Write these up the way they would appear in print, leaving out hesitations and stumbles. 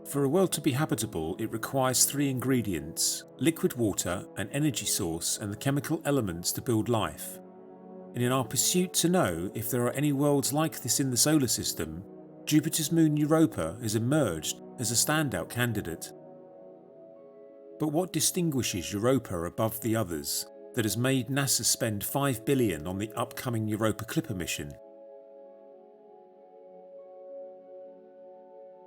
For a world to be habitable, it requires three ingredients: liquid water, an energy source, and the chemical elements to build life. And in our pursuit to know if there are any worlds like this in the solar system, Jupiter's moon Europa has emerged as a standout candidate. But what distinguishes Europa above the others that has made NASA spend $5 billion on the upcoming Europa Clipper mission?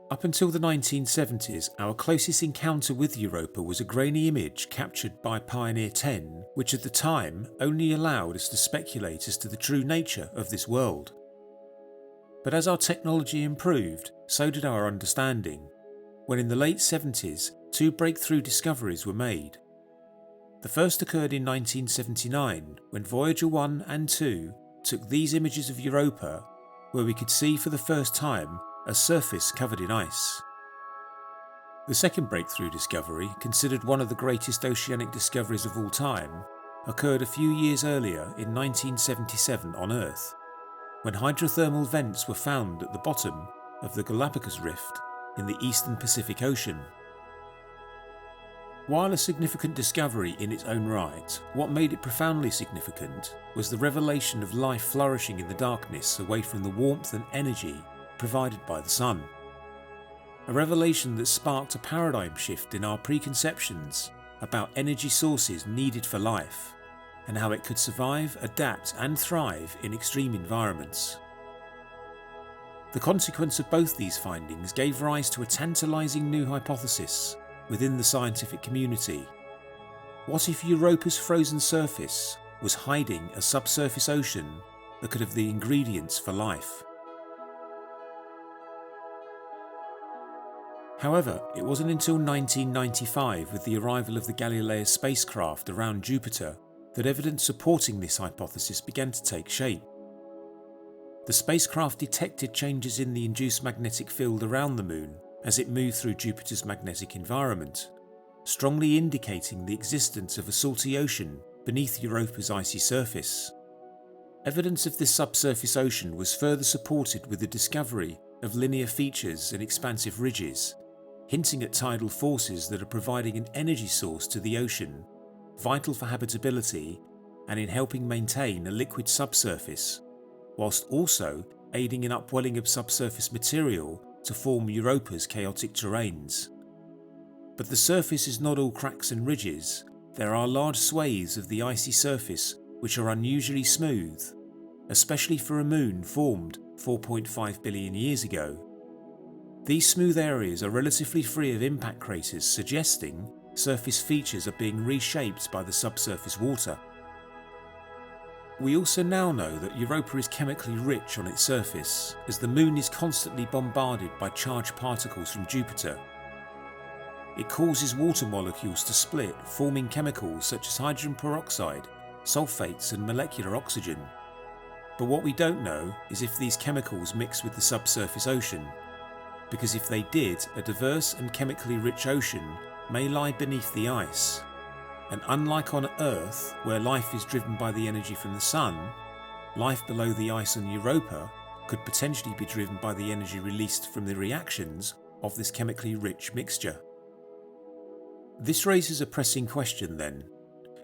Up until the 1970s, our closest encounter with Europa was a grainy image captured by Pioneer 10, which at the time only allowed us to speculate as to the true nature of this world. But as our technology improved, so did our understanding, when in the late 70s, two breakthrough discoveries were made. The first occurred in 1979, when Voyager 1 and 2 took these images of Europa, where we could see for the first time a surface covered in ice. The second breakthrough discovery, considered one of the greatest oceanic discoveries of all time, occurred a few years earlier in 1977 on Earth, when hydrothermal vents were found at the bottom of the Galapagos Rift in the eastern Pacific Ocean. While a significant discovery in its own right, what made it profoundly significant was the revelation of life flourishing in the darkness away from the warmth and energy provided by the sun. A revelation that sparked a paradigm shift in our preconceptions about energy sources needed for life, and how it could survive, adapt and thrive in extreme environments. The consequence of both these findings gave rise to a tantalizing new hypothesis within the scientific community. What if Europa's frozen surface was hiding a subsurface ocean that could have the ingredients for life? However, it wasn't until 1995, with the arrival of the Galileo spacecraft around Jupiter, that evidence supporting this hypothesis began to take shape. The spacecraft detected changes in the induced magnetic field around the Moon as it moved through Jupiter's magnetic environment, strongly indicating the existence of a salty ocean beneath Europa's icy surface. Evidence of this subsurface ocean was further supported with the discovery of linear features and expansive ridges, hinting at tidal forces that are providing an energy source to the ocean, vital for habitability and in helping maintain a liquid subsurface, whilst also aiding in upwelling of subsurface material to form Europa's chaotic terrains. But the surface is not all cracks and ridges. There are large swathes of the icy surface which are unusually smooth, especially for a moon formed 4.5 billion years ago. These smooth areas are relatively free of impact craters, suggesting surface features are being reshaped by the subsurface water. We also now know that Europa is chemically rich on its surface, as the Moon is constantly bombarded by charged particles from Jupiter. It causes water molecules to split, forming chemicals such as hydrogen peroxide, sulfates and molecular oxygen. But what we don't know is if these chemicals mix with the subsurface ocean, because if they did, a diverse and chemically rich ocean may lie beneath the ice. And unlike on Earth, where life is driven by the energy from the sun, life below the ice on Europa could potentially be driven by the energy released from the reactions of this chemically rich mixture. This raises a pressing question then.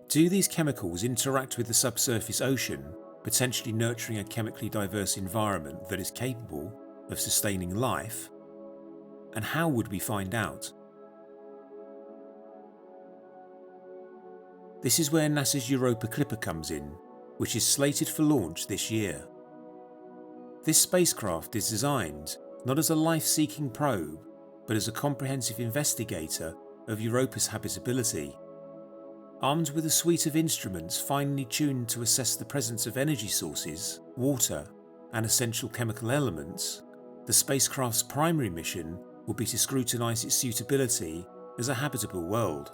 Do these chemicals interact with the subsurface ocean, potentially nurturing a chemically diverse environment that is capable of sustaining life? And how would we find out? This is where NASA's Europa Clipper comes in, which is slated for launch this year. This spacecraft is designed not as a life-seeking probe, but as a comprehensive investigator of Europa's habitability. Armed with a suite of instruments finely tuned to assess the presence of energy sources, water, and essential chemical elements, the spacecraft's primary mission will be to scrutinise its suitability as a habitable world.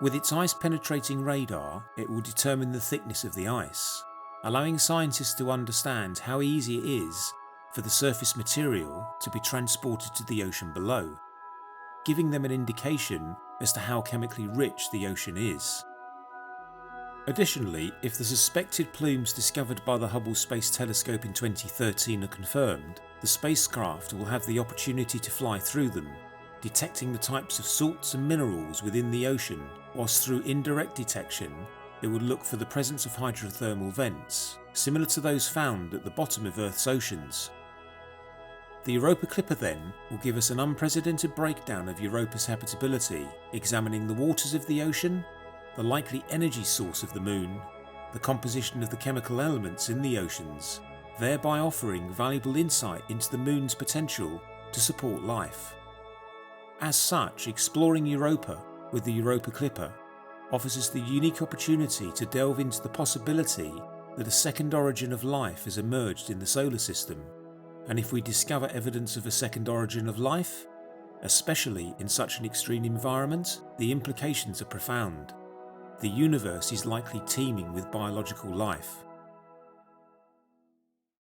With its ice-penetrating radar, it will determine the thickness of the ice, allowing scientists to understand how easy it is for the surface material to be transported to the ocean below, giving them an indication as to how chemically rich the ocean is. Additionally, if the suspected plumes discovered by the Hubble Space Telescope in 2013 are confirmed, the spacecraft will have the opportunity to fly through them, detecting the types of salts and minerals within the ocean, whilst through indirect detection it would look for the presence of hydrothermal vents, similar to those found at the bottom of Earth's oceans. The Europa Clipper then will give us an unprecedented breakdown of Europa's habitability, examining the waters of the ocean, the likely energy source of the Moon, the composition of the chemical elements in the oceans, thereby offering valuable insight into the Moon's potential to support life. As such, exploring Europa with the Europa Clipper offers us the unique opportunity to delve into the possibility that a second origin of life has emerged in the solar system. And if we discover evidence of a second origin of life, especially in such an extreme environment, the implications are profound. The universe is likely teeming with biological life.